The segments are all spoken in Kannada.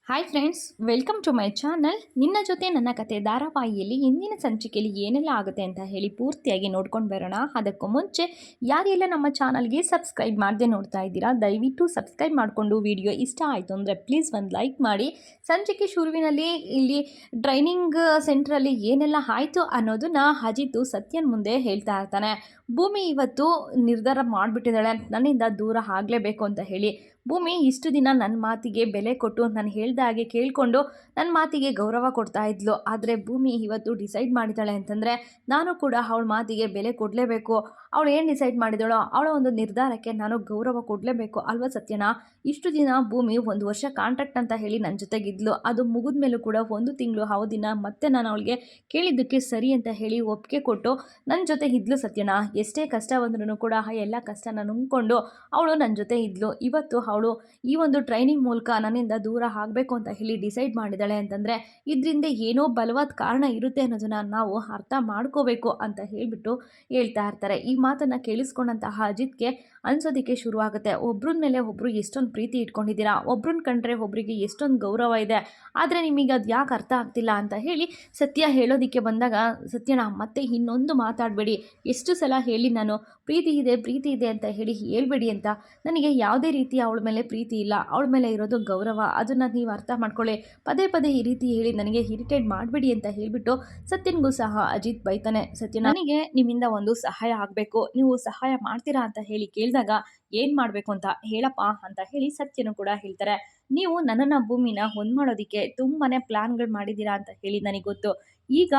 Hi friends, welcome to my channel. ನಿನ್ನ ಜೊತೆ ನನ್ನ ಕತೆ ಧಾರಾವಾಹಿಯಲ್ಲಿ ಇಂದಿನ ಸಂಚಿಕೆಯಲ್ಲಿ ಏನೆಲ್ಲ ಆಗುತ್ತೆ ಅಂತ ಹೇಳಿ ಪೂರ್ತಿಯಾಗಿ ನೋಡ್ಕೊಂಡು ಬರೋಣ. ಅದಕ್ಕೂ ಮುಂಚೆ ಯಾರೆಲ್ಲ ನಮ್ಮ ಚಾನಲ್ಗೆ ಸಬ್ಸ್ಕ್ರೈಬ್ ಮಾಡದೆ ನೋಡ್ತಾ ಇದ್ದೀರಾ, ದಯವಿಟ್ಟು ಸಬ್ಸ್ಕ್ರೈಬ್ ಮಾಡಿಕೊಂಡು ವಿಡಿಯೋ ಇಷ್ಟ ಆಯಿತು ಅಂದರೆ ಪ್ಲೀಸ್ ಒಂದು ಲೈಕ್ ಮಾಡಿ. ಸಂಚಿಕೆ ಶುರುವಿನಲ್ಲಿ ಇಲ್ಲಿ ಟ್ರೈನಿಂಗ್ ಸೆಂಟ್ರಲ್ಲಿ ಏನೆಲ್ಲ ಆಯಿತು ಅನ್ನೋದನ್ನ ಅಜಿತ್ ಸತ್ಯನ್ ಮುಂದೆ ಹೇಳ್ತಾ ಇರ್ತಾನೆ. ಭೂಮಿ ಇವತ್ತು ನಿರ್ಧಾರ ಮಾಡಿಬಿಟ್ಟಿದ್ದಾಳೆ, ನನ್ನಿಂದ ದೂರ ಆಗಲೇಬೇಕು ಅಂತ ಹೇಳಿ. ಭೂಮಿ ಇಷ್ಟು ದಿನ ನನ್ನ ಮಾತಿಗೆ ಬೆಲೆ ಕೊಟ್ಟು ನಾನು ಹೇಳ್ದ ಹಾಗೆ ಕೇಳಿಕೊಂಡು ನನ್ನ ಮಾತಿಗೆ ಗೌರವ ಕೊಡ್ತಾ ಇದ್ಲು. ಆದರೆ ಭೂಮಿ ಇವತ್ತು ಡಿಸೈಡ್ ಮಾಡಿದ್ದಾಳೆ ಅಂತಂದರೆ ನಾನು ಕೂಡ ಅವಳ ಮಾತಿಗೆ ಬೆಲೆ ಕೊಡಲೇಬೇಕು. ಅವಳು ಏನು ಡಿಸೈಡ್ ಮಾಡಿದಳೋ ಅವಳ ಒಂದು ನಿರ್ಧಾರಕ್ಕೆ ನಾನು ಗೌರವ ಕೊಡಲೇಬೇಕು ಅಲ್ವಾ ಸತ್ಯನಾ? ಇಷ್ಟು ದಿನ ಭೂಮಿ 1 ವರ್ಷ ಕಾಂಟ್ರಾಕ್ಟ್ ಅಂತ ಹೇಳಿ ನನ್ನ ಜೊತೆಗಿದ್ಲು. ಅದು ಮುಗಿದ ಮೇಲೂ ಕೂಡ 1 ತಿಂಗಳು ಅವಧಿನ ಮತ್ತೆ ನಾನು ಅವಳಿಗೆ ಕೇಳಿದ್ದಕ್ಕೆ ಸರಿ ಅಂತ ಹೇಳಿ ಒಪ್ಪಿಗೆ ಕೊಟ್ಟು ನನ್ನ ಜೊತೆ ಇದ್ಲು ಸತ್ಯನಾ. ಎಷ್ಟೇ ಕಷ್ಟ ಬಂದ್ರೂ ಕೂಡ ಆ ಎಲ್ಲ ಕಷ್ಟನ ನುಂಗ್ಕೊಂಡು ಅವಳು ನನ್ನ ಜೊತೆ ಇದ್ಲು. ಇವತ್ತು ಅವಳು ಈ ಒಂದು ಟ್ರೈನಿಂಗ್ ಮೂಲಕ ನನ್ನಿಂದ ದೂರ ಆಗಬೇಕು ಅಂತ ಹೇಳಿ ಡಿಸೈಡ್ ಮಾಡಿದ್ದಾಳೆ ಅಂತಂದರೆ ಇದರಿಂದ ಏನೋ ಬಲವಾದ ಕಾರಣ ಇರುತ್ತೆ ಅನ್ನೋದನ್ನ ನಾವು ಅರ್ಥ ಮಾಡ್ಕೋಬೇಕು ಅಂತ ಹೇಳಿಬಿಟ್ಟು ಹೇಳ್ತಾ ಇರ್ತಾರೆ. ಈ ಮಾತನ್ನು ಕೇಳಿಸ್ಕೊಂಡಂತಹ ಅಜಿತ್ಗೆ ಅನ್ಸೋದಕ್ಕೆ ಶುರುವಾಗುತ್ತೆ, ಒಬ್ರ ಮೇಲೆ ಒಬ್ಬರು ಎಷ್ಟೊಂದು ಪ್ರೀತಿ ಇಟ್ಕೊಂಡಿದ್ದೀರಾ, ಒಬ್ರನ್ನ ಕಂಡ್ರೆ ಒಬ್ಬರಿಗೆ ಎಷ್ಟೊಂದು ಗೌರವ ಇದೆ, ಆದರೆ ನಿಮಗೆ ಅದು ಯಾಕೆ ಅರ್ಥ ಆಗ್ತಿಲ್ಲ ಅಂತ ಹೇಳಿ ಸತ್ಯ ಹೇಳೋದಕ್ಕೆ ಬಂದಾಗ, ಸತ್ಯನ ಮತ್ತೆ ಇನ್ನೊಂದು ಮಾತಾಡಬೇಡಿ, ಎಷ್ಟು ಸಲ ಹೇಳಿ ನಾನು ಪ್ರೀತಿ ಇದೆ ಅಂತ ಹೇಳಿ ಹೇಳ್ಬೇಡಿ ಅಂತ. ನನಗೆ ಯಾವುದೇ ರೀತಿ ಅವಳ ಮೇಲೆ ಪ್ರೀತಿ ಇಲ್ಲ, ಅವಳ ಮೇಲೆ ಇರೋದು ಗೌರವ, ಅದನ್ನು ನೀವು ಅರ್ಥ ಮಾಡ್ಕೊಳ್ಳಿ. ಪದೇ ಪದೇ ಈ ರೀತಿ ಹೇಳಿ ನನಗೆ ಇರಿಟೇಟ್ ಮಾಡಬೇಡಿ ಅಂತ ಹೇಳಿಬಿಟ್ಟು ಸತ್ಯನ್ಗೂ ಸಹ ಅಜಿತ್ ಬೈತಾನೆ. ಸತ್ಯ, ನನಗೆ ನಿಮ್ಮಿಂದ ಒಂದು ಸಹಾಯ ಆಗಬೇಕು, ನೀವು ಸಹಾಯ ಮಾಡ್ತೀರಾ ಅಂತ ಹೇಳಿ ಕೇಳಿದಾಗ ಏನು ಮಾಡಬೇಕು ಅಂತ ಹೇಳಪ್ಪ ಅಂತ ಹೇಳಿ ಸತ್ಯನು ಕೂಡ ಹೇಳ್ತಾರೆ. ನೀವು ನನ್ನನ್ನು ಭೂಮಿನ ಒಂದು ಮಾಡೋದಕ್ಕೆ ತುಂಬಾ ಪ್ಲ್ಯಾನ್ಗಳು ಮಾಡಿದ್ದೀರಾ ಅಂತ ಹೇಳಿ ನನಗೆ ಗೊತ್ತು. ಈಗ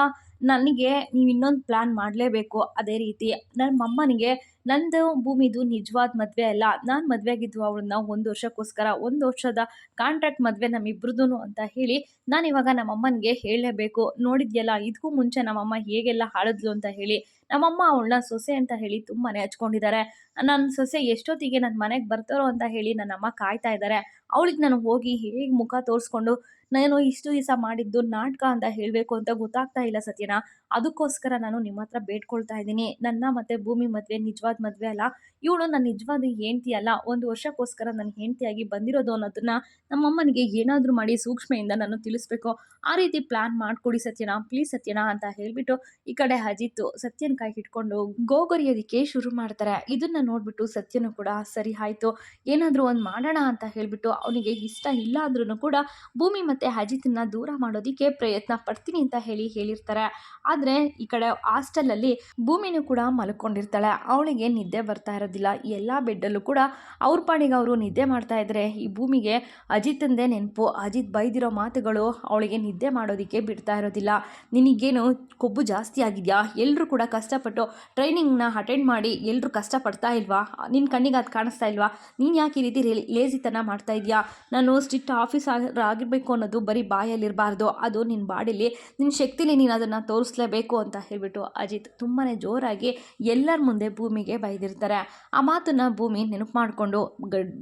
ನನಗೆ ನೀವು ಇನ್ನೊಂದು ಪ್ಲ್ಯಾನ್ ಮಾಡಲೇಬೇಕು. ಅದೇ ರೀತಿ ನಮ್ಮಮ್ಮನಿಗೆ ನಂದು ಭೂಮಿದು ನಿಜವಾದ ಮದುವೆ ಅಲ್ಲ, ನಾನು ಮದುವೆ ಆಗಿದ್ದು ಅವಳನ್ನ 1 ವರ್ಷಕ್ಕೋಸ್ಕರ, 1 ವರ್ಷದ ಕಾಂಟ್ರಾಕ್ಟ್ ಮದುವೆ ನಮ್ಮಿಬ್ರದ್ದು ಅಂತ ಹೇಳಿ ನಾನಿವಾಗ ನಮ್ಮಮ್ಮನಿಗೆ ಹೇಳಲೇಬೇಕು. ನೋಡಿದ್ಯಲ್ಲ ಇದಕ್ಕೂ ಮುಂಚೆ ನಮ್ಮಮ್ಮ ಹೇಗೆಲ್ಲ ಆಳಿದ್ಲು ಅಂತ ಹೇಳಿ. ನಮ್ಮಮ್ಮ ಅವಳನ್ನ ಸೊಸೆ ಅಂತ ಹೇಳಿ ತುಂಬಾ ಹಚ್ಕೊಂಡಿದ್ದಾರೆ. ನನ್ನ ಸೊಸೆ ಎಷ್ಟೊತ್ತಿಗೆ ನನ್ನ ಮನೆಗೆ ಬರ್ತಾರೋ ಅಂತ ಹೇಳಿ ನನ್ನಮ್ಮ ಕಾಯ್ತಾ ಇದ್ದಾರೆ. ಅವಳಿಗೆ ನಾನು ಹೋಗಿ ಹೇಗೆ ಮುಖ ತೋರಿಸ್ಕೊಂಡು ನಾನು ಇಷ್ಟು ದಿವಸ ಮಾಡಿದ್ದು ನಾಟಕ ಅಂತ ಹೇಳಬೇಕು ಅಂತ ಗೊತ್ತಾಗ್ತಾ ಇಲ್ಲ ಸತ್ಯನಾ. ಅದಕ್ಕೋಸ್ಕರ ನಾನು ನಿಮ್ಮ ಹತ್ರ ಬೇಡ್ಕೊಳ್ತಾ ಇದ್ದೀನಿ, ನನ್ನ ಮತ್ತು ಭೂಮಿ ಮದುವೆ ನಿಜವಾದ ಮದುವೆ ಅಲ್ಲ, ಇವಳು ನನ್ನ ನಿಜವಾದ ಹೆಂಡತಿ ಅಲ್ಲ, 1 ವರ್ಷಕ್ಕೋಸ್ಕರ ನನ್ನ ಹೆಂಡತಿಯಾಗಿ ಬಂದಿರೋದು ಅನ್ನೋದನ್ನ ನಮ್ಮಮ್ಮನಿಗೆ ಏನಾದರೂ ಮಾಡಿ ಸೂಕ್ಷ್ಮೆಯಿಂದ ನಾನು ತಿಳಿಸ್ಬೇಕು. ಆ ರೀತಿ ಪ್ಲ್ಯಾನ್ ಮಾಡಿಕೊಡಿ ಸತ್ಯನಾ, ಪ್ಲೀಸ್ ಸತ್ಯನಾ ಅಂತ ಹೇಳಿಬಿಟ್ಟು ಈ ಕಡೆ ಅಜಿತ್ ಸತ್ಯನ ಕೈ ಹಿಡ್ಕೊಂಡು ಗೋಗರಿಯೋದಕ್ಕೆ ಶುರು ಮಾಡ್ತಾರೆ. ಇದನ್ನು ನೋಡಿಬಿಟ್ಟು ಸತ್ಯನು ಕೂಡ ಸರಿ ಆಯಿತು, ಏನಾದರೂ ಒಂದು ಮಾಡೋಣ ಅಂತ ಹೇಳಿಬಿಟ್ಟು ಅವನಿಗೆ ಇಷ್ಟ ಇಲ್ಲ ಅಂದ್ರೂ ಕೂಡ ಭೂಮಿ ಮತ್ತು ಅಜಿತನ್ನ ದೂರ ಮಾಡೋದಕ್ಕೆ ಪ್ರಯತ್ನ ಪಡ್ತೀನಿ ಅಂತ ಹೇಳಿರ್ತಾರೆ. ಆದರೆ ಈ ಕಡೆ ಹಾಸ್ಟೆಲಲ್ಲಿ ಭೂಮಿನೂ ಕೂಡ ಮಲ್ಕೊಂಡಿರ್ತಾಳೆ. ಅವಳಿಗೆ ನಿದ್ದೆ ಬರ್ತಾ ಇರೋದಿಲ್ಲ. ಎಲ್ಲ ಬೆಡ್ಡಲ್ಲೂ ಕೂಡ ಅವ್ರ ಪಾಡಿಗೆ ಅವರು ನಿದ್ದೆ ಮಾಡ್ತಾ ಇದ್ರೆ ಈ ಭೂಮಿಗೆ ಅಜಿತಂದೇ ನೆನಪು. ಅಜಿತ್ ಬೈದಿರೋ ಮಾತುಗಳು ಅವಳಿಗೆ ನಿದ್ದೆ ಮಾಡೋದಕ್ಕೆ ಬಿಡ್ತಾ ಇರೋದಿಲ್ಲ. ನಿನಗೇನು ಕೊಬ್ಬು ಜಾಸ್ತಿ ಆಗಿದೆಯಾ? ಎಲ್ಲರೂ ಕೂಡ ಕಷ್ಟಪಟ್ಟು ಟ್ರೈನಿಂಗ್ನ ಅಟೆಂಡ್ ಮಾಡಿ ಎಲ್ಲರೂ ಕಷ್ಟಪಡ್ತಾ ಇಲ್ವಾ? ನಿನ್ನ ಕಣ್ಣಿಗೆ ಅದು ಕಾಣಿಸ್ತಾ ಇಲ್ವಾ? ನೀನು ಯಾಕೆ ಈ ರೀತಿ ಲೇಜಿತನ ಮಾಡ್ತಾ ಇದೆಯಾ? ನಾನು ಸ್ಟ್ರಿಕ್ಟ್ ಆಫೀಸರ್ ಆಗಿರಬೇಕು ಅನ್ನೋದು ಬರೀ ಬಾಯಲ್ಲಿರಬಾರ್ದು, ಅದು ನಿನ್ನ ಬಾಡಿಲಿ, ನಿನ್ನ ಶಕ್ತಿಲಿ ನೀನು ಅದನ್ನು ತೋರಿಸ್ಲೇಬೇಕು ಅಂತ ಹೇಳಿಬಿಟ್ಟು ಅಜಿತ್ ತುಂಬಾ ಜೋರಾಗಿ ಎಲ್ಲರ ಮುಂದೆ ಭೂಮಿಗೆ ಬೈದಿರ್ತಾರೆ. ಆ ಮಾತನ್ನು ಭೂಮಿ ನೆನಪು ಮಾಡಿಕೊಂಡು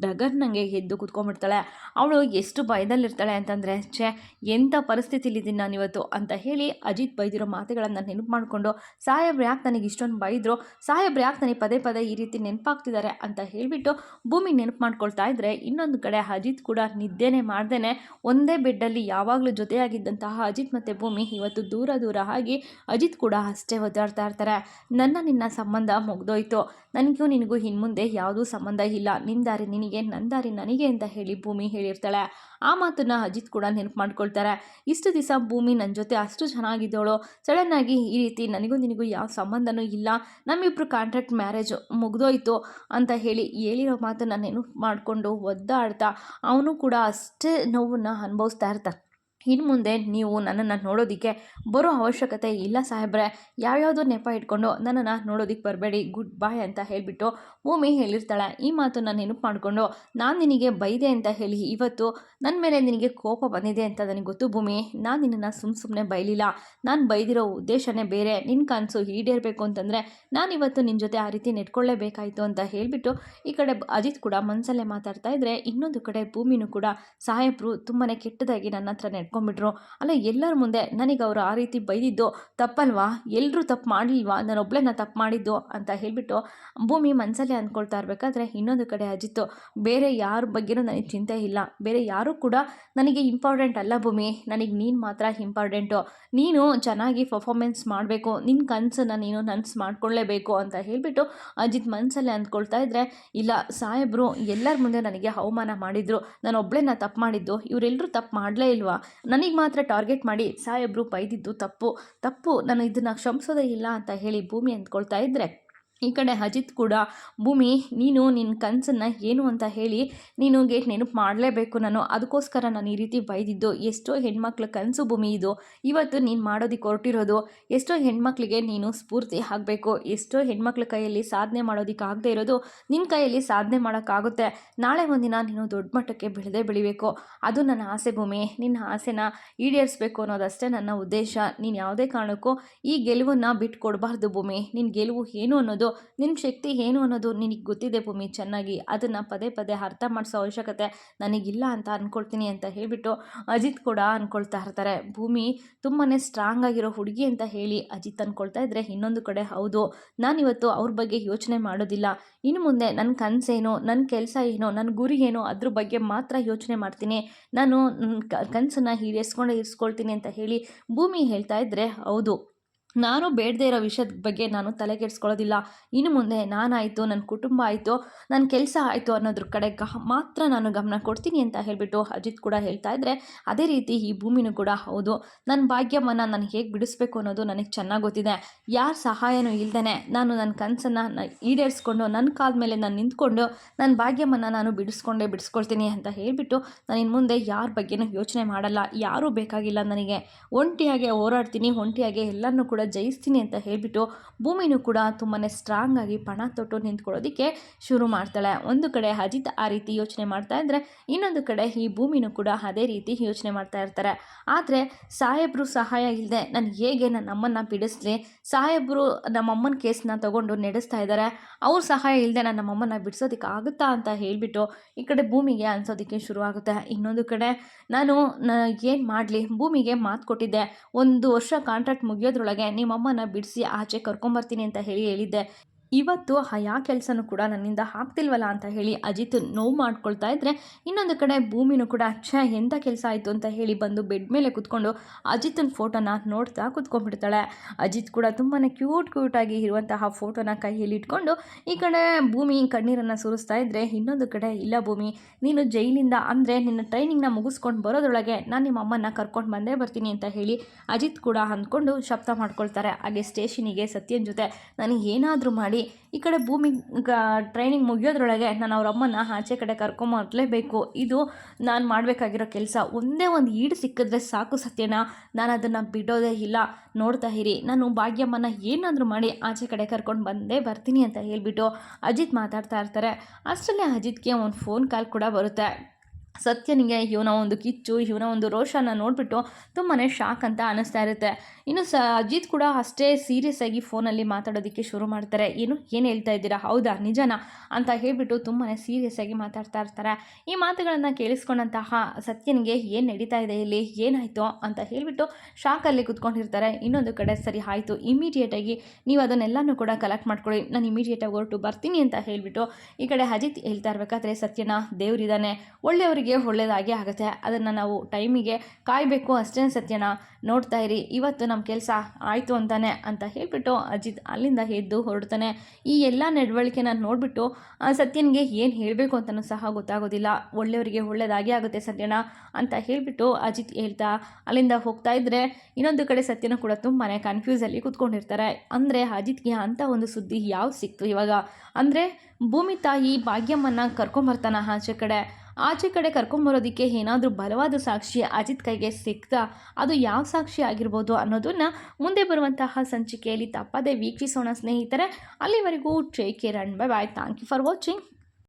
ಡಗರ್ನಂಗೆ ಎದ್ದು ಕೂತ್ಕೊಂಡ್ಬಿಡ್ತಾಳೆ. ಅವಳು ಎಷ್ಟು ಭಯದಲ್ಲಿರ್ತಾಳೆ ಅಂತಂದರೆ, ಎಂಥ ಪರಿಸ್ಥಿತಿಲಿದ್ದೀನಿ ನಾನು ಇವತ್ತು ಅಂತ ಹೇಳಿ ಅಜಿತ್ ಬೈದಿರೋ ಮಾತುಗಳನ್ನು ನೆನಪು ಮಾಡಿಕೊಂಡು, ಸಾಹೇಬ್ರು ಯಾಕೆ ನನಗೆ ಇಷ್ಟೊಂದು ಬೈದರು, ಸಾಹೇಬ್ರು ಯಾಕೆ ನನಗೆ ಪದೇ ಪದೇ ಈ ರೀತಿ ನೆನಪಾಗ್ತಿದ್ದಾರೆ ಅಂತ ಹೇಳಿಬಿಟ್ಟು ಭೂಮಿ ನೆನಪು ಮಾಡ್ಕೊಳ್ತಾ ಇದ್ರೆ, ಇನ್ನೊಂದು ಕಡೆ ಅಜಿತ್ ಕೂಡ ನಿದ್ದೆನೇ ಮಾಡ್ದೇನೆ ಒಂದೇ ಬೆಡ್ಡಲ್ಲಿ ಯಾವಾಗಲೂ ಜೊತೆಯಾಗಿದ್ದಂತಹ ಅಜಿತ್ ಮತ್ತು ಭೂಮಿ ಇವತ್ತು ದೂರ ಆಗಿ ಅಜಿತ್ ಕೂಡ ಅಷ್ಟೇ ಒದ್ದಾಡ್ತಾ ಇರ್ತಾರೆ. ನಿನ್ನ ಸಂಬಂಧ ಮುಗ್ದೋಯ್ತು, ನನಗೂ ನಿನಗೂ ಇನ್ಮುಂದೆ ಯಾವುದೂ ಸಂಬಂಧ ಇಲ್ಲ, ನಿನ್ನ ದಾರಿ ನಿನಗೆ, ನನ್ನ ದಾರಿ ನನಗೆ ಅಂತ ಹೇಳಿ ಭೂಮಿ ಹೇಳಿರ್ತಾಳೆ. ಆ ಮಾತನ್ನು ಅಜಿತ್ ಕೂಡ ನೆನಪು ಮಾಡ್ಕೊಳ್ತಾರೆ. ಇಷ್ಟು ದಿವಸ ಭೂಮಿ ನನ್ನ ಜೊತೆ ಅಷ್ಟು ಚೆನ್ನಾಗಿದ್ದವಳು ಸಡನ್ನಾಗಿ ಈ ರೀತಿ ನನಗೂ ನಿನಗೂ ಯಾವ ಸಂಬಂಧನೂ ಇಲ್ಲ, ನಮ್ಮಿಬ್ಬರು ಕಾಂಟ್ರಾಕ್ಟ್ ಮ್ಯಾರೇಜ್ ಮುಗ್ದೋಯ್ತು ಅಂತ ಹೇಳಿರೋ ಮಾತನ್ನು ನೆನಪು ಮಾಡಿಕೊಂಡು ಒದ್ದಾಡ್ತಾ ಅವನು ಕೂಡ ಅಷ್ಟೇ ನೋವನ್ನು ಅನುಭವಿಸ್ತಾ ಇರ್ತಾನೆ. ಇನ್ನು ಮುಂದೆ ನೀವು ನನ್ನನ್ನು ನೋಡೋದಕ್ಕೆ ಬರೋ ಅವಶ್ಯಕತೆ ಇಲ್ಲ ಸಾಹೇಬ್ರೆ, ಯಾವ್ಯಾವುದೋ ನೆಪ ಇಟ್ಕೊಂಡು ನನ್ನನ್ನು ನೋಡೋದಕ್ಕೆ ಬರಬೇಡಿ, ಗುಡ್ ಬಾಯ್ ಅಂತ ಹೇಳಿಬಿಟ್ಟು ಭೂಮಿ ಹೇಳಿರ್ತಾಳೆ. ಈ ಮಾತನ್ನು ನೆನಪು ಮಾಡಿಕೊಂಡು, ನಾನು ನಿನಗೆ ಬೈದೆ ಅಂತ ಹೇಳಿ ಇವತ್ತು ನನ್ನ ಮೇಲೆ ನಿನಗೆ ಕೋಪ ಬಂದಿದೆ ಅಂತ ನನಗೆ ಗೊತ್ತು ಭೂಮಿ, ನಾನು ನಿನ್ನನ್ನು ಸುಮ್ಮನೆ ಬೈಲಿಲ್ಲ, ನಾನು ಬೈದಿರೋ ಉದ್ದೇಶನೇ ಬೇರೆ, ನಿನ್ನ ಕನಸು ಈಡೇರಬೇಕು ಅಂತಂದರೆ ನಾನಿವತ್ತು ನಿನ್ನ ಜೊತೆ ಆ ರೀತಿ ನೆಟ್ಕೊಳ್ಳೇಬೇಕಾಯಿತು ಅಂತ ಹೇಳಿಬಿಟ್ಟು ಈ ಕಡೆ ಅಜಿತ್ ಕೂಡ ಮನಸಲ್ಲೇ ಮಾತಾಡ್ತಾ ಇದ್ರೆ, ಇನ್ನೊಂದು ಕಡೆ ಭೂಮಿನೂ ಕೂಡ ಸಾಹೇಬ್ರು ತುಂಬಾ ಕೆಟ್ಟದಾಗಿ ನನ್ನ ಹತ್ರ ಇಟ್ಕೊಂಡ್ಬಿಟ್ರು. ಅಲ್ಲ ಎಲ್ಲರ ಮುಂದೆ ನನಗೆ ಅವರು ಆ ರೀತಿ ಬೈದಿದ್ದು ತಪ್ಪಲ್ವಾ? ಎಲ್ಲರೂ ತಪ್ಪು ಮಾಡಲಿಲ್ವಾ? ನಾನೊಬ್ಳೇನ ತಪ್ಪು ಮಾಡಿದ್ದು ಅಂತ ಹೇಳಿಬಿಟ್ಟು ಭೂಮಿ ಮನಸ್ಸಲ್ಲೇ ಅಂದ್ಕೊಳ್ತಾ ಇರಬೇಕಾದ್ರೆ ಇನ್ನೊಂದು ಕಡೆ ಅಜಿತ್ತು ಬೇರೆ ಯಾರ ಬಗ್ಗೆನೂ ನನಗೆ ಚಿಂತೆ ಇಲ್ಲ, ಬೇರೆ ಯಾರೂ ಕೂಡ ನನಗೆ ಇಂಪಾರ್ಟೆಂಟ್ ಅಲ್ಲ ಭೂಮಿ, ನನಗೆ ನೀನು ಮಾತ್ರ ಇಂಪಾರ್ಟೆಂಟು. ನೀನು ಚೆನ್ನಾಗಿ ಪರ್ಫಾರ್ಮೆನ್ಸ್ ಮಾಡಬೇಕು, ನಿನ್ನ ಕನಸನ್ನು ನೀನು ನನಸು ಮಾಡ್ಕೊಳ್ಳೇಬೇಕು ಅಂತ ಹೇಳಿಬಿಟ್ಟು ಅಜಿತ್ ಮನಸ್ಸಲ್ಲೇ ಅಂದ್ಕೊಳ್ತಾ ಇದ್ದರೆ, ಇಲ್ಲ ಸಾಹೇಬರು ಎಲ್ಲರ ಮುಂದೆ ನನಗೆ ಅವಮಾನ ಮಾಡಿದರು, ನಾನು ಒಬ್ಬಳೇನ ತಪ್ಪು ಮಾಡಿದ್ದು, ಇವರೆಲ್ಲರೂ ತಪ್ಪು ಮಾಡಲೇ ಇಲ್ವಾ? ನನಗೆ ಮಾತ್ರ ಟಾರ್ಗೆಟ್ ಮಾಡಿ ಸಾಹೇಬರು ಬೈದಿದ್ದು ತಪ್ಪು, ನಾನು ಇದನ್ನು ಕ್ಷಮಿಸೋದೇ ಇಲ್ಲ ಅಂತ ಹೇಳಿ ಭೂಮಿ ಅಂದ್ಕೊಳ್ತಾ ಇದ್ದರೆ, ಈ ಕಡೆ ಅಜಿತ್ ಕೂಡ ಭೂಮಿ ನೀನು ನಿನ್ನ ಕನಸನ್ನು ಏನು ಅಂತ ಹೇಳಿ ನೀನುಗೆ ನೆನಪು ಮಾಡಲೇಬೇಕು, ನಾನು ಅದಕ್ಕೋಸ್ಕರ ನಾನು ಈ ರೀತಿ ಬೈದಿದ್ದು. ಎಷ್ಟೋ ಹೆಣ್ಮಕ್ಳ ಕನಸು ಭೂಮಿ ಇದು, ಇವತ್ತು ನೀನು ಮಾಡೋದಕ್ಕೆ ಹೊರಟಿರೋದು. ಎಷ್ಟೋ ಹೆಣ್ಮಕ್ಳಿಗೆ ನೀನು ಸ್ಫೂರ್ತಿ ಆಗಬೇಕು, ಎಷ್ಟೋ ಹೆಣ್ಮಕ್ಳ ಕೈಯಲ್ಲಿ ಸಾಧನೆ ಮಾಡೋದಕ್ಕೆ ಆಗದೆ ಇರೋದು ನಿನ್ನ ಕೈಯಲ್ಲಿ ಸಾಧನೆ ಮಾಡೋಕ್ಕಾಗುತ್ತೆ. ನಾಳೆ ಒಂದಿನ ನೀನು ದೊಡ್ಡ ಮಟ್ಟಕ್ಕೆ ಬೆಳಿಬೇಕು, ಅದು ನನ್ನ ಆಸೆ ಭೂಮಿ. ನಿನ್ನ ಆಸೆನ ಈಡೇರಿಸಬೇಕು ಅನ್ನೋದಷ್ಟೇ ನನ್ನ ಉದ್ದೇಶ. ನೀನು ಯಾವುದೇ ಕಾರಣಕ್ಕೂ ಈ ಗೆಲುವನ್ನು ಬಿಟ್ಟು ಕೊಡಬಾರ್ದು ಭೂಮಿ. ನಿನ್ನ ಗೆಲುವು ಏನು ಅನ್ನೋದು, ನಿನ್ನ ಶಕ್ತಿ ಏನು ಅನ್ನೋದು ನಿನಗೆ ಗೊತ್ತಿದೆ ಭೂಮಿ ಚೆನ್ನಾಗಿ, ಅದನ್ನು ಪದೇ ಪದೇ ಅರ್ಥ ಮಾಡಿಸೋ ಅವಶ್ಯಕತೆ ನನಗಿಲ್ಲ ಅಂತ ಅಂದ್ಕೊಳ್ತೀನಿ ಅಂತ ಹೇಳಿಬಿಟ್ಟು ಅಜಿತ್ ಕೂಡ ಅಂದ್ಕೊಳ್ತಾ ಇರ್ತಾರೆ. ಭೂಮಿ ತುಂಬಾ ಸ್ಟ್ರಾಂಗ್ ಆಗಿರೋ ಹುಡುಗಿ ಅಂತ ಹೇಳಿ ಅಜಿತ್ ಅಂದ್ಕೊಳ್ತಾ ಇದ್ದರೆ, ಇನ್ನೊಂದು ಕಡೆ ಹೌದು ನಾನಿವತ್ತು ಅವ್ರ ಬಗ್ಗೆ ಯೋಚನೆ ಮಾಡೋದಿಲ್ಲ, ಇನ್ನು ಮುಂದೆ ನನ್ನ ಕನಸೇನು, ನನ್ನ ಕೆಲಸ ಏನು, ನನ್ನ ಗುರಿ ಏನು ಅದ್ರ ಬಗ್ಗೆ ಮಾತ್ರ ಯೋಚನೆ ಮಾಡ್ತೀನಿ, ನಾನು ಕನಸನ್ನು ಇರಿಸ್ಕೊಳ್ತೀನಿ ಅಂತ ಹೇಳಿ ಭೂಮಿ ಹೇಳ್ತಾ ಇದ್ದರೆ, ಹೌದು ನಾನು ಬೇಡದೇ ಇರೋ ವಿಷಯದ ಬಗ್ಗೆ ನಾನು ತಲೆಕೆಡಿಸ್ಕೊಳ್ಳೋದಿಲ್ಲ, ಇನ್ನು ಮುಂದೆ ನಾನಾಯಿತು, ನನ್ನ ಕುಟುಂಬ ಆಯಿತು, ನನ್ನ ಕೆಲಸ ಆಯಿತು ಅನ್ನೋದ್ರ ಕಡೆ ಮಾತ್ರ ನಾನು ಗಮನ ಕೊಡ್ತೀನಿ ಅಂತ ಹೇಳಿಬಿಟ್ಟು ಅಜಿತ್ ಕೂಡ ಹೇಳ್ತಾ ಇದ್ದರೆ, ಅದೇ ರೀತಿ ಈ ಭೂಮಿನೂ ಕೂಡ ಹೌದು, ನನ್ನ ಭಾಗ್ಯವನ್ನು ನಾನು ಹೇಗೆ ಬಿಡಿಸ್ಬೇಕು ಅನ್ನೋದು ನನಗೆ ಚೆನ್ನಾಗಿ ಗೊತ್ತಿದೆ. ಯಾರ ಸಹಾಯನೂ ಇಲ್ಲದೇ ನಾನು ನನ್ನ ಕನಸನ್ನು ಈಡೇರಿಸ್ಕೊಂಡು ನನ್ನ ಕಾಲ ಮೇಲೆ ನಾನು ನಿಂತ್ಕೊಂಡು ನನ್ನ ಭಾಗ್ಯವನ್ನು ನಾನು ಬಿಡಿಸ್ಕೊಳ್ತೀನಿ ಅಂತ ಹೇಳಿಬಿಟ್ಟು ನಾನು ಇನ್ನು ಮುಂದೆ ಯಾರ ಬಗ್ಗೆನೂ ಯೋಚನೆ ಮಾಡಲ್ಲ, ಯಾರೂ ಬೇಕಾಗಿಲ್ಲ ನನಗೆ, ಒಂಟಿಯಾಗೆ ಹೋರಾಡ್ತೀನಿ, ಒಂಟಿಯಾಗೆ ಎಲ್ಲರನ್ನೂ ಕೂಡ ಜಯಿಸ್ತೀನಿ ಅಂತ ಹೇಳಿಬಿಟ್ಟು ಭೂಮಿನೂ ಕೂಡ ತುಂಬಾ ಸ್ಟ್ರಾಂಗ್ ಆಗಿ ಪಣ ತೊಟ್ಟು ನಿಂತ್ಕೊಳ್ಳೋದಕ್ಕೆ ಶುರು ಮಾಡ್ತಾಳೆ. ಒಂದು ಕಡೆ ಅಜಿತ್ ಆ ರೀತಿ ಯೋಚನೆ ಮಾಡ್ತಾ ಇದ್ದರೆ, ಇನ್ನೊಂದು ಕಡೆ ಈ ಭೂಮಿನೂ ಕೂಡ ಅದೇ ರೀತಿ ಯೋಚನೆ ಮಾಡ್ತಾ ಇರ್ತಾರೆ. ಆದರೆ ಸಾಹೇಬರು ಸಹಾಯ ಇಲ್ಲದೆ ನಾನು ಹೇಗೆ ನನ್ನ ಅಮ್ಮನ್ನು ಬಿಡಿಸ್ಲಿ, ಸಾಹೇಬರು ನಮ್ಮಮ್ಮನ ಕೇಸನ್ನ ತಗೊಂಡು ನಡೆಸ್ತಾ ಇದ್ದಾರೆ, ಅವ್ರ ಸಹಾಯ ಇಲ್ಲದೆ ನನ್ನ ನಮ್ಮಮ್ಮನ ಬಿಡಿಸೋದಕ್ಕೆ ಆಗುತ್ತಾ ಅಂತ ಹೇಳಿಬಿಟ್ಟು ಈ ಕಡೆ ಭೂಮಿಗೆ ಅನ್ಸೋದಕ್ಕೆ ಶುರುವಾಗುತ್ತೆ. ಇನ್ನೊಂದು ಕಡೆ ನಾನು ಏನು ಮಾಡಲಿ, ಭೂಮಿಗೆ ಮಾತು ಕೊಟ್ಟಿದ್ದೆ, 1 ವರ್ಷ ಕಾಂಟ್ರಾಕ್ಟ್ ಮುಗಿಯೋದ್ರೊಳಗೆ ನಿಮ್ಮಮ್ಮನ ಬಿಡಿಸಿ ಆಚೆ ಕರ್ಕೊಂಬರ್ತೀನಿ ಅಂತ ಹೇಳಿದ್ದೆ, ಇವತ್ತು ಯಾವ ಕೆಲಸನೂ ಕೂಡ ನನ್ನಿಂದ ಆಗ್ತಿಲ್ವಲ್ಲ ಅಂತ ಹೇಳಿ ಅಜಿತ್ ನೋವು ಮಾಡ್ಕೊಳ್ತಾ ಇದ್ದರೆ, ಇನ್ನೊಂದು ಕಡೆ ಭೂಮಿನೂ ಕೂಡ ಎಂಥ ಕೆಲಸ ಆಯಿತು ಅಂತ ಹೇಳಿ ಬಂದು ಬೆಡ್ ಮೇಲೆ ಕೂತ್ಕೊಂಡು ಅಜಿತನ ಫೋಟೋನ ನೋಡ್ತಾ ಕೂತ್ಕೊಂಡ್ಬಿಡ್ತಾಳೆ. ಅಜಿತ್ ಕೂಡ ತುಂಬಾ ಕ್ಯೂಟಾಗಿ ಇರುವಂತಹ ಫೋಟೋನ ಕೈಯಲ್ಲಿ ಇಟ್ಕೊಂಡು ಈ ಕಡೆ ಭೂಮಿ ಕಣ್ಣೀರನ್ನು ಸುರಿಸ್ತಾ ಇದ್ದರೆ, ಇನ್ನೊಂದು ಕಡೆ ಇಲ್ಲ ಭೂಮಿ, ನೀನು ಜೈಲಿಂದ ಅಂದರೆ ನಿನ್ನ ಟ್ರೈನಿಂಗ್ನ ಮುಗಿಸ್ಕೊಂಡು ಬರೋದ್ರೊಳಗೆ ನಾನು ನಿಮ್ಮ ಅಮ್ಮನ ಕರ್ಕೊಂಡು ಬಂದೇ ಬರ್ತೀನಿ ಅಂತ ಹೇಳಿ ಅಜಿತ್ ಕೂಡ ಅಂದ್ಕೊಂಡು ಶಬ್ದ ಮಾಡ್ಕೊಳ್ತಾರೆ. ಹಾಗೆ ಸ್ಟೇಷನಿಗೆ ಸತ್ಯನ ಜೊತೆ ನನಗೆ ಏನಾದರೂ ಮಾಡಿ ಈ ಕಡೆ ಭೂಮಿ ಟ್ರೈನಿಂಗ್ ಮುಗಿಯೋದ್ರೊಳಗೆ ನಾನು ಅವ್ರ ಅಮ್ಮನ ಆಚೆ ಕಡೆ ಕರ್ಕೊಂಬರಲೇಬೇಕು, ಇದು ನಾನು ಮಾಡಬೇಕಾಗಿರೋ ಕೆಲಸ, ಒಂದೇ ಒಂದು ಈಡು ಸಿಕ್ಕಿದ್ರೆ ಸಾಕು ಸತ್ಯನ, ನಾನು ಅದನ್ನು ಬಿಡೋದೇ ಇಲ್ಲ, ನೋಡ್ತಾ ಇರಿ, ನಾನು ಭಾಗ್ಯಮ್ಮನ ಏನಾದರೂ ಮಾಡಿ ಆಚೆ ಕಡೆ ಕರ್ಕೊಂಡು ಬಂದೇ ಬರ್ತೀನಿ ಅಂತ ಹೇಳಿಬಿಟ್ಟು ಅಜಿತ್ ಮಾತಾಡ್ತಾ ಇರ್ತಾರೆ. ಅಷ್ಟರಲ್ಲೇ ಅಜಿತ್ಗೆ ಒಂದು ಫೋನ್ ಕಾಲ್ ಕೂಡ ಬರುತ್ತೆ. ಸತ್ಯನಿಗೆ ಇವನ ಒಂದು ಕಿಚ್ಚು, ಇವನ ಒಂದು ರೋಷನ ನೋಡಿಬಿಟ್ಟು ತುಂಬಾ ಶಾಕ್ ಅಂತ ಅನ್ನಿಸ್ತಾ ಇರುತ್ತೆ. ಇನ್ನು ಅಜಿತ್ ಕೂಡ ಅಷ್ಟೇ ಸೀರಿಯಸ್ ಆಗಿ ಫೋನಲ್ಲಿ ಮಾತಾಡೋದಕ್ಕೆ ಶುರು ಮಾಡ್ತಾರೆ. ಏನು ಹೇಳ್ತಾ ಇದ್ದೀರಾ, ಹೌದಾ ನಿಜನಾ ಅಂತ ಹೇಳಿಬಿಟ್ಟು ತುಂಬಾ ಸೀರಿಯಸ್ ಆಗಿ ಮಾತಾಡ್ತಾ ಇರ್ತಾರೆ. ಈ ಮಾತುಗಳನ್ನು ಕೇಳಿಸ್ಕೊಂಡಂತಹ ಸತ್ಯನಿಗೆ ಏನು ನಡೀತಾ ಇದೆ ಇಲ್ಲಿ, ಏನಾಯಿತು ಅಂತ ಹೇಳಿಬಿಟ್ಟು ಶಾಕಲ್ಲಿ ಕೂತ್ಕೊಂಡಿರ್ತಾರೆ. ಇನ್ನೊಂದು ಕಡೆ ಸರಿ ಆಯಿತು, ಇಮಿಡಿಯೇಟಾಗಿ ನೀವು ಅದನ್ನೆಲ್ಲನೂ ಕೂಡ ಕಲೆಕ್ಟ್ ಮಾಡ್ಕೊಳ್ಳಿ, ನಾನು ಇಮಿಡಿಯೇಟಾಗಿ ಹೊರಟು ಬರ್ತೀನಿ ಅಂತ ಹೇಳಿಬಿಟ್ಟು ಈ ಕಡೆ ಅಜಿತ್ ಹೇಳ್ತಾ ಇರಬೇಕಾದ್ರೆ, ಸತ್ಯನ ದೇವರಿದ್ದಾನೆ, ಒಳ್ಳೆಯವರಿಗೆ ಒಳ್ಳೆಯದಾಗಿ ಆಗುತ್ತೆ, ಅದನ್ನು ನಾವು ಟೈಮಿಗೆ ಕಾಯಬೇಕು ಅಷ್ಟೇ ಸತ್ಯನ, ನೋಡ್ತಾ ಇರಿ, ಇವತ್ತು ನಮ್ಮ ಕೆಲಸ ಆಯಿತು ಅಂತಾನೆ ಅಂತ ಹೇಳಿಬಿಟ್ಟು ಅಜಿತ್ ಅಲ್ಲಿಂದ ಎದ್ದು ಹೊರಡ್ತಾನೆ. ಈ ಎಲ್ಲ ನಡವಳಿಕೆನ ನೋಡಿಬಿಟ್ಟು ಸತ್ಯನಿಗೆ ಏನು ಹೇಳಬೇಕು ಅಂತಲೂ ಸಹ ಗೊತ್ತಾಗೋದಿಲ್ಲ. ಒಳ್ಳೆಯವರಿಗೆ ಒಳ್ಳೆಯದಾಗಿ ಆಗುತ್ತೆ ಸತ್ಯನ ಅಂತ ಹೇಳಿಬಿಟ್ಟು ಅಜಿತ್ ಹೇಳ್ತಾ ಅಲ್ಲಿಂದ ಹೋಗ್ತಾ ಇದ್ದರೆ, ಇನ್ನೊಂದು ಕಡೆ ಸತ್ಯನೂ ಕೂಡ ತುಂಬಾ ಕನ್ಫ್ಯೂಸಲ್ಲಿ ಕೂತ್ಕೊಂಡಿರ್ತಾರೆ. ಅಂದರೆ ಅಜಿತ್ಗೆ ಅಂಥ ಒಂದು ಸುದ್ದಿ ಯಾವ್ದು ಸಿಕ್ತು ಇವಾಗ, ಅಂದರೆ ಭೂಮಿ ತಾಯಿ ಭಾಗ್ಯಮ್ಮನ್ನ ಕರ್ಕೊಂಬರ್ತಾನ ಆಚೆ ಕಡೆ ಕರ್ಕೊಂಬರೋದಕ್ಕೆ ಏನಾದರೂ ಬಲವಾದ ಸಾಕ್ಷಿ ಅಜಿತ್ ಕೈಗೆ ಸಿಕ್ತಾ, ಅದು ಯಾವ ಸಾಕ್ಷಿ ಆಗಿರ್ಬೋದು ಅನ್ನೋದನ್ನು ಮುಂದೆ ಬರುವಂತಹ ಸಂಚಿಕೆಯಲ್ಲಿ ತಪ್ಪದೇ ವೀಕ್ಷಿಸೋಣ ಸ್ನೇಹಿತರೆ. ಅಲ್ಲಿವರೆಗೂ take care and bye bye. Thank you for watching.